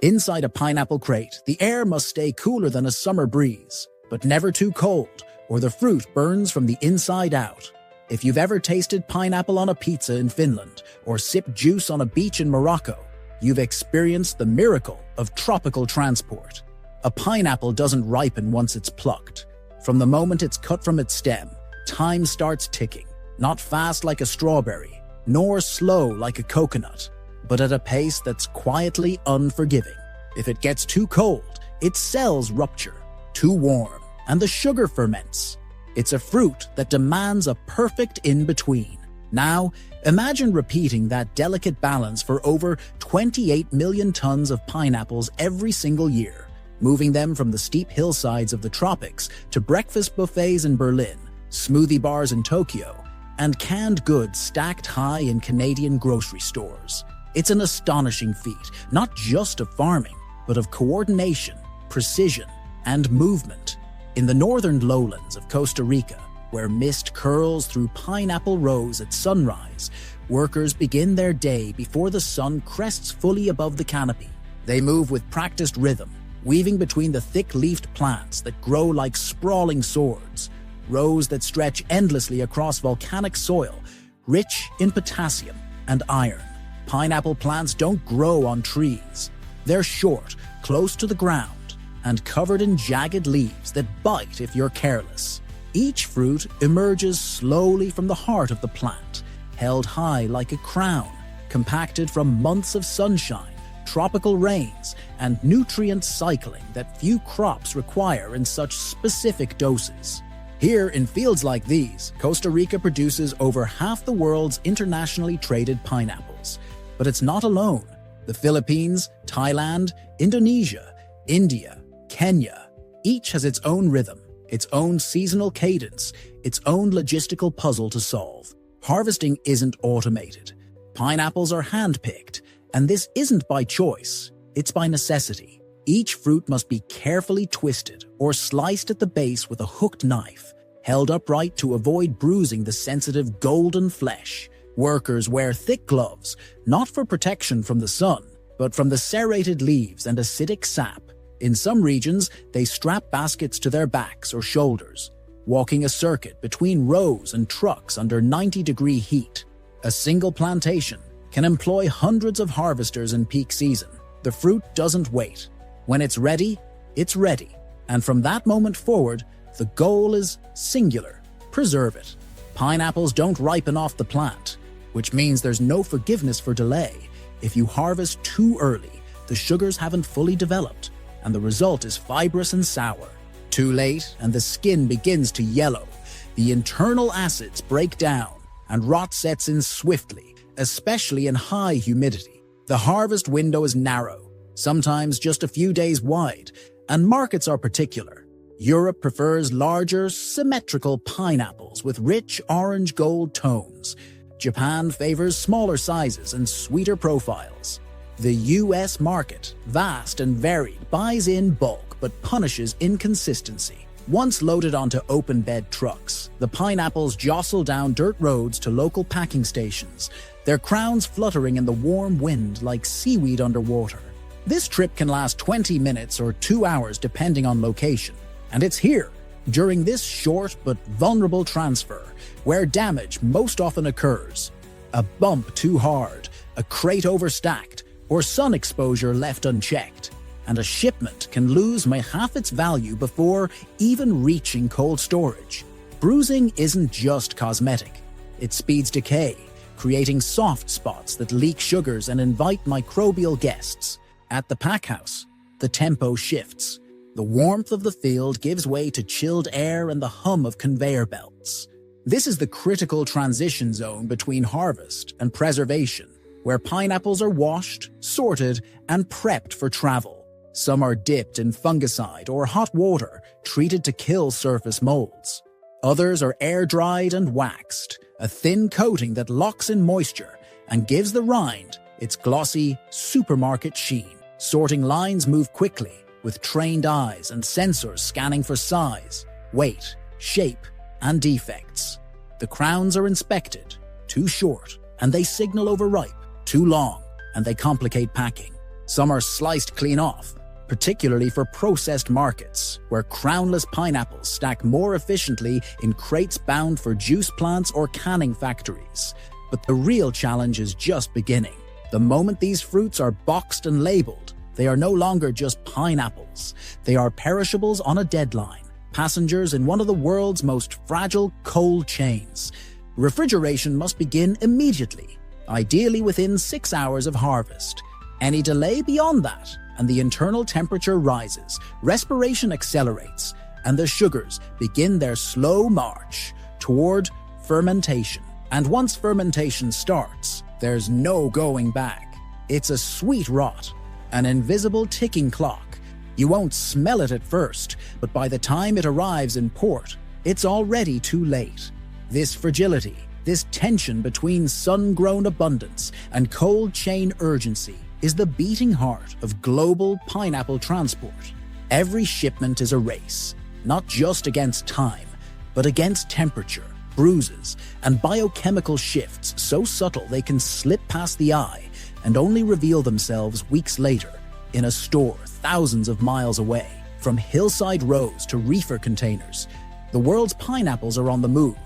Inside a pineapple crate, the air must stay cooler than a summer breeze, but never too cold, or the fruit burns from the inside out. If you've ever tasted pineapple on a pizza in Finland or sipped juice on a beach in Morocco, you've experienced the miracle of tropical transport. A pineapple doesn't ripen once it's plucked. From the moment it's cut from its stem, time starts ticking, not fast like a strawberry, nor slow like a coconut, but at a pace that's quietly unforgiving. If it gets too cold, its cells rupture, too warm, and the sugar ferments. It's a fruit that demands a perfect in-between. Now, imagine repeating that delicate balance for over 28 million tons of pineapples every single year, moving them from the steep hillsides of the tropics to breakfast buffets in Berlin, smoothie bars in Tokyo, and canned goods stacked high in Canadian grocery stores. It's an astonishing feat, not just of farming, but of coordination, precision, and movement. In the northern lowlands of Costa Rica, where mist curls through pineapple rows at sunrise, workers begin their day before the sun crests fully above the canopy. They move with practiced rhythm, weaving between the thick-leafed plants that grow like sprawling swords, rows that stretch endlessly across volcanic soil, rich in potassium and iron. Pineapple plants don't grow on trees. They're short, close to the ground, and covered in jagged leaves that bite if you're careless. Each fruit emerges slowly from the heart of the plant, held high like a crown, compacted from months of sunshine, tropical rains, and nutrient cycling that few crops require in such specific doses. Here, in fields like these, Costa Rica produces over half the world's internationally traded pineapples. But it's not alone. The Philippines, Thailand, Indonesia, India, Kenya, each has its own rhythm, its own seasonal cadence, its own logistical puzzle to solve. Harvesting isn't automated. Pineapples are hand-picked, and this isn't by choice, it's by necessity. Each fruit must be carefully twisted or sliced at the base with a hooked knife, held upright to avoid bruising the sensitive golden flesh. Workers wear thick gloves, not for protection from the sun, but from the serrated leaves and acidic sap. In some regions, they strap baskets to their backs or shoulders, walking a circuit between rows and trucks under 90-degree heat. A single plantation can employ hundreds of harvesters in peak season. The fruit doesn't wait. When it's ready, it's ready. And from that moment forward, the goal is singular: preserve it. Pineapples don't ripen off the plant, which means there's no forgiveness for delay. If you harvest too early, the sugars haven't fully developed, and the result is fibrous and sour. Too late, and the skin begins to yellow. The internal acids break down, and rot sets in swiftly, especially in high humidity. The harvest window is narrow, sometimes just a few days wide, and markets are particular. Europe prefers larger, symmetrical pineapples with rich orange-gold tones. Japan favors smaller sizes and sweeter profiles. The US market, vast and varied, buys in bulk but punishes inconsistency. Once loaded onto open-bed trucks, the pineapples jostle down dirt roads to local packing stations, their crowns fluttering in the warm wind like seaweed underwater. This trip can last 20 minutes or 2 hours depending on location. And it's here, during this short but vulnerable transfer, where damage most often occurs. A bump too hard, a crate overstacked, or sun exposure left unchecked, and a shipment can lose half its value before even reaching cold storage. Bruising isn't just cosmetic. It speeds decay, creating soft spots that leak sugars and invite microbial guests. At the packhouse, the tempo shifts. The warmth of the field gives way to chilled air and the hum of conveyor belts. This is the critical transition zone between harvest and preservation, where pineapples are washed, sorted, and prepped for travel. Some are dipped in fungicide or hot water, treated to kill surface molds. Others are air-dried and waxed, a thin coating that locks in moisture and gives the rind its glossy, supermarket sheen. Sorting lines move quickly, with trained eyes and sensors scanning for size, weight, shape, and defects. The crowns are inspected, too short, and they signal overripe, too long, and they complicate packing. Some are sliced clean off, particularly for processed markets, where crownless pineapples stack more efficiently in crates bound for juice plants or canning factories. But the real challenge is just beginning. The moment these fruits are boxed and labeled, they are no longer just pineapples. They are perishables on a deadline, passengers in one of the world's most fragile cold chains. Refrigeration must begin immediately, ideally within 6 hours of harvest. Any delay beyond that, and the internal temperature rises, respiration accelerates, and the sugars begin their slow march toward fermentation. And once fermentation starts, there's no going back. It's a sweet rot, an invisible ticking clock. You won't smell it at first, but by the time it arrives in port, it's already too late. This fragility, this tension between sun-grown abundance and cold chain urgency is the beating heart of global pineapple transport. Every shipment is a race, not just against time, but against temperature, bruises, and biochemical shifts so subtle they can slip past the eye and only reveal themselves weeks later in a store thousands of miles away. From hillside rows to reefer containers, the world's pineapples are on the move,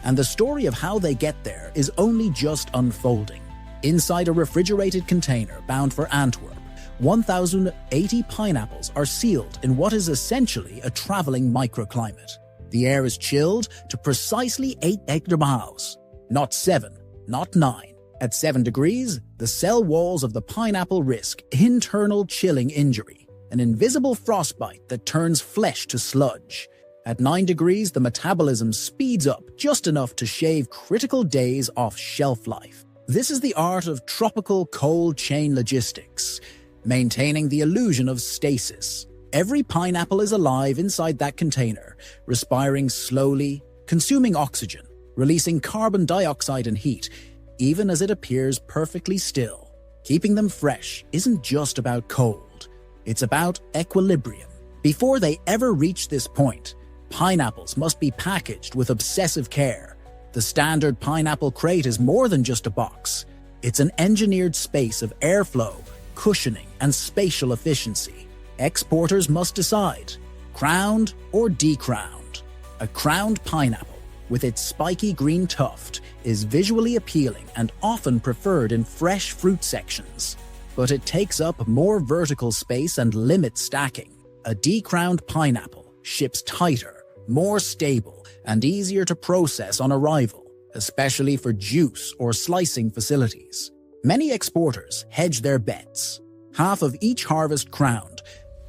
and the story of how they get there is only just unfolding. Inside a refrigerated container bound for Antwerp, 1,080 pineapples are sealed in what is essentially a traveling microclimate. The air is chilled to precisely 8 hectopascals, not 7, not 9. At 7 degrees, the cell walls of the pineapple risk internal chilling injury, an invisible frostbite that turns flesh to sludge. At 9 degrees, the metabolism speeds up just enough to shave critical days off shelf life. This is the art of tropical cold chain logistics, maintaining the illusion of stasis. Every pineapple is alive inside that container, respiring slowly, consuming oxygen, releasing carbon dioxide and heat, even as it appears perfectly still. Keeping them fresh isn't just about cold, it's about equilibrium. Before they ever reach this point, pineapples must be packaged with obsessive care. The standard pineapple crate is more than just a box. It's an engineered space of airflow, cushioning, and spatial efficiency. Exporters must decide, crowned or decrowned. A crowned pineapple, with its spiky green tuft, is visually appealing and often preferred in fresh fruit sections. But it takes up more vertical space and limits stacking. A decrowned pineapple ships tighter, more stable, and easier to process on arrival, especially for juice or slicing facilities. Many exporters hedge their bets. Half of each harvest crowned,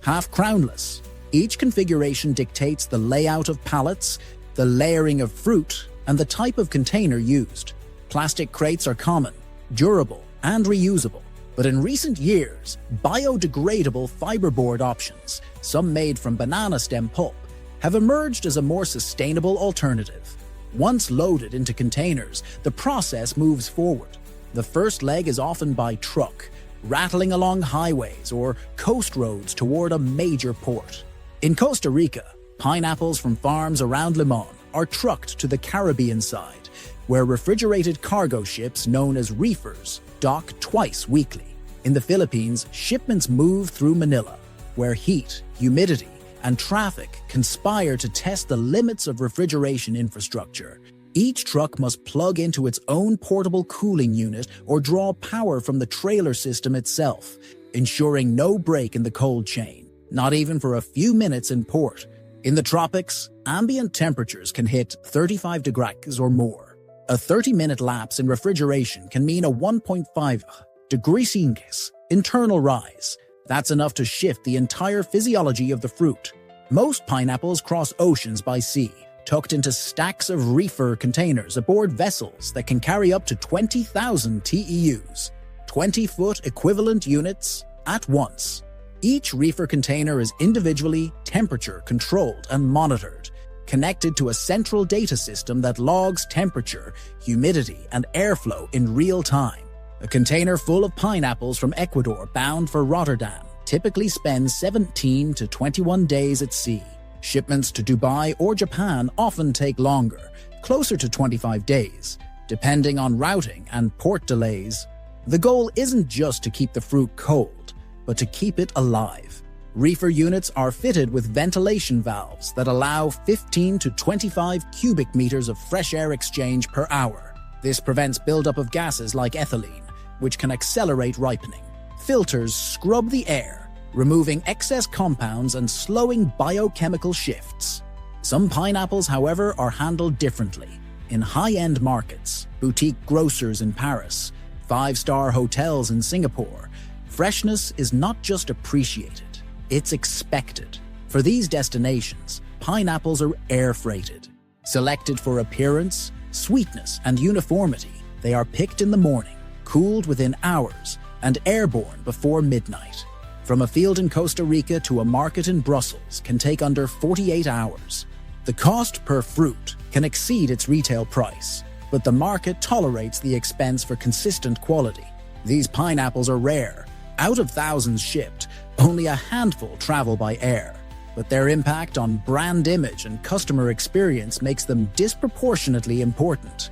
half crownless. Each configuration dictates the layout of pallets, the layering of fruit, and the type of container used. Plastic crates are common, durable, and reusable. But in recent years, biodegradable fiberboard options, some made from banana stem pulp, have emerged as a more sustainable alternative. Once loaded into containers, the process moves forward. The first leg is often by truck, rattling along highways or coast roads toward a major port. In Costa Rica, pineapples from farms around Limon are trucked to the Caribbean side, where refrigerated cargo ships known as reefers dock twice weekly. In the Philippines, shipments move through Manila, where heat, humidity, and traffic conspire to test the limits of refrigeration infrastructure. Each truck must plug into its own portable cooling unit or draw power from the trailer system itself, ensuring no break in the cold chain, not even for a few minutes in port. In the tropics, ambient temperatures can hit 35 degrees or more. A 30-minute lapse in refrigeration can mean a 1.5 degrees internal rise. That's enough to shift the entire physiology of the fruit. Most pineapples cross oceans by sea, tucked into stacks of reefer containers aboard vessels that can carry up to 20,000 TEUs, 20-foot equivalent units, at once. Each reefer container is individually temperature-controlled and monitored, connected to a central data system that logs temperature, humidity, and airflow in real time. A container full of pineapples from Ecuador bound for Rotterdam typically spends 17 to 21 days at sea. Shipments to Dubai or Japan often take longer, closer to 25 days, depending on routing and port delays. The goal isn't just to keep the fruit cold, but to keep it alive. Reefer units are fitted with ventilation valves that allow 15 to 25 cubic meters of fresh air exchange per hour. This prevents buildup of gases like ethylene, which can accelerate ripening. Filters scrub the air, removing excess compounds and slowing biochemical shifts. Some pineapples, however, are handled differently. In high-end markets, boutique grocers in Paris, five-star hotels in Singapore, freshness is not just appreciated, it's expected. For these destinations, pineapples are air-freighted. Selected for appearance, sweetness, and uniformity, they are picked in the morning, cooled within hours, and airborne before midnight. From a field in Costa Rica to a market in Brussels can take under 48 hours. The cost per fruit can exceed its retail price, but the market tolerates the expense for consistent quality. These pineapples are rare. Out of thousands shipped, only a handful travel by air. But their impact on brand image and customer experience makes them disproportionately important.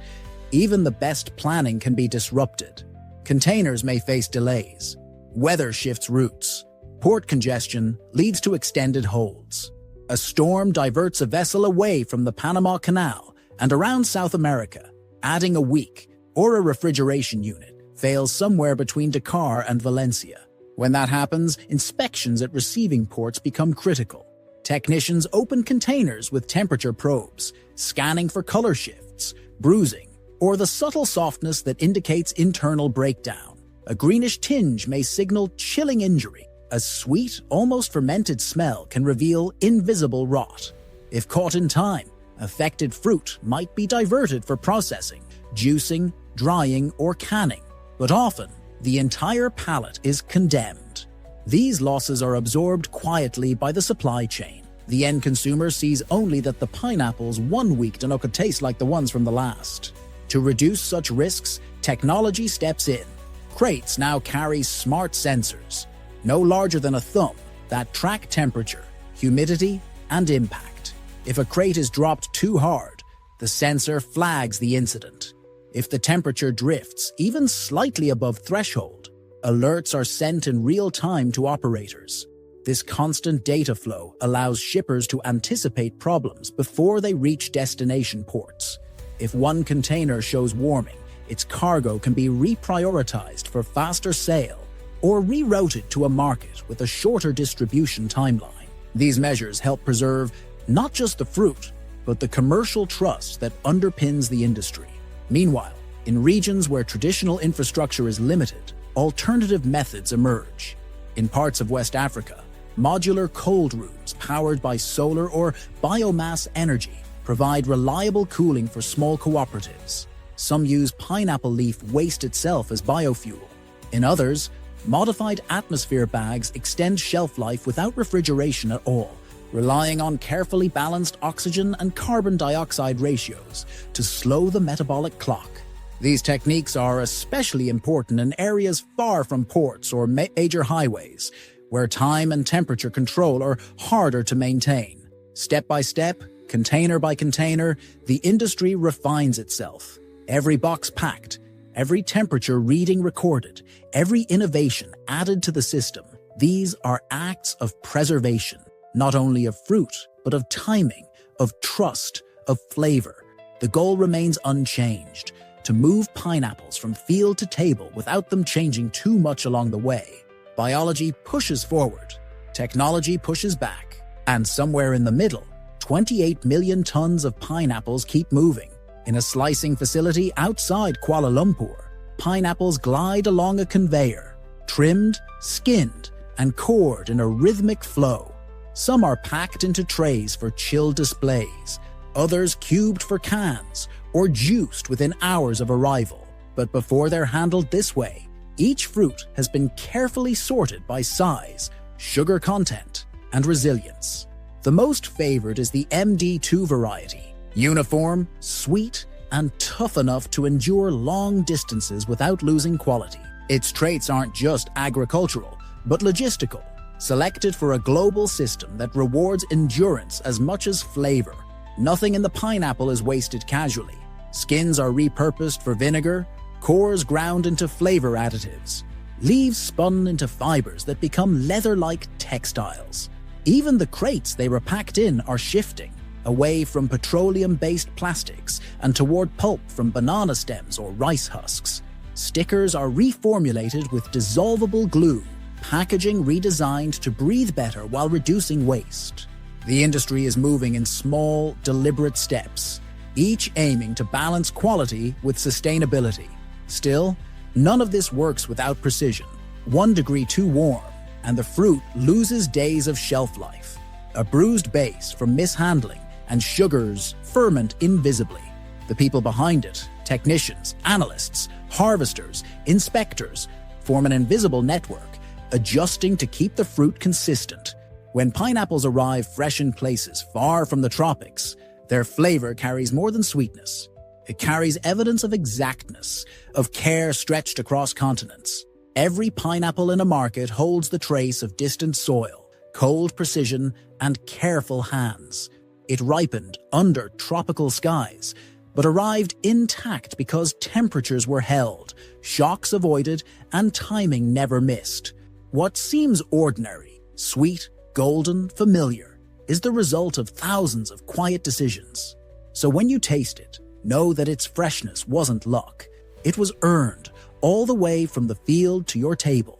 Even the best planning can be disrupted. Containers may face delays. Weather shifts routes. Port congestion leads to extended holds. A storm diverts a vessel away from the Panama Canal and around South America, adding a week, or a refrigeration unit fails somewhere between Dakar and Valencia. When that happens, inspections at receiving ports become critical. Technicians open containers with temperature probes, scanning for color shifts, bruising, or the subtle softness that indicates internal breakdown. A greenish tinge may signal chilling injury. A sweet, almost fermented smell can reveal invisible rot. If caught in time, affected fruit might be diverted for processing, juicing, drying, or canning, but often the entire pallet is condemned. These losses are absorbed quietly by the supply chain. The end consumer sees only that the pineapples 1 week do not taste like the ones from the last. To reduce such risks, technology steps in. Crates now carry smart sensors, no larger than a thumb, that track temperature, humidity, and impact. If a crate is dropped too hard, the sensor flags the incident. If the temperature drifts even slightly above threshold, alerts are sent in real time to operators. This constant data flow allows shippers to anticipate problems before they reach destination ports. If one container shows warming, its cargo can be reprioritized for faster sale or rerouted to a market with a shorter distribution timeline. These measures help preserve not just the fruit, but the commercial trust that underpins the industry. Meanwhile, in regions where traditional infrastructure is limited, alternative methods emerge. In parts of West Africa, modular cold rooms powered by solar or biomass energy provide reliable cooling for small cooperatives. Some use pineapple leaf waste itself as biofuel. In others, modified atmosphere bags extend shelf life without refrigeration at all, relying on carefully balanced oxygen and carbon dioxide ratios to slow the metabolic clock. These techniques are especially important in areas far from ports or major highways, where time and temperature control are harder to maintain. Step by step, container by container, the industry refines itself. Every box packed, every temperature reading recorded, every innovation added to the system. These are acts of preservation, not only of fruit, but of timing, of trust, of flavor. The goal remains unchanged: to move pineapples from field to table without them changing too much along the way. Biology pushes forward, technology pushes back, and somewhere in the middle, 28 million tons of pineapples keep moving. In a slicing facility outside Kuala Lumpur, pineapples glide along a conveyor, trimmed, skinned, and cored in a rhythmic flow. Some are packed into trays for chill displays, others cubed for cans, or juiced within hours of arrival. But before they're handled this way, each fruit has been carefully sorted by size, sugar content, and resilience. The most favored is the MD2 variety, uniform, sweet, and tough enough to endure long distances without losing quality. Its traits aren't just agricultural, but logistical, selected for a global system that rewards endurance as much as flavor. Nothing in the pineapple is wasted casually. Skins are repurposed for vinegar, cores ground into flavor additives. leaves spun into fibers that become leather-like textiles. Even the crates they were packed in are shifting, away from petroleum-based plastics and toward pulp from banana stems or rice husks. Stickers are reformulated with dissolvable glue, packaging redesigned to breathe better while reducing waste. The industry is moving in small, deliberate steps, each aiming to balance quality with sustainability. Still, none of this works without precision. 1 degree too warm, and the fruit loses days of shelf life. A bruised base from mishandling, and sugars ferment invisibly. The people behind it, technicians, analysts, harvesters, inspectors, form an invisible network, adjusting to keep the fruit consistent. When pineapples arrive fresh in places far from the tropics, their flavor carries more than sweetness. It carries evidence of exactness, of care stretched across continents. Every pineapple in a market holds the trace of distant soil, cold precision, and careful hands. It ripened under tropical skies, but arrived intact because temperatures were held, shocks avoided, and timing never missed. What seems ordinary, sweet, golden, familiar, is the result of thousands of quiet decisions. So when you taste it, know that its freshness wasn't luck. It was earned, all the way from the field to your table.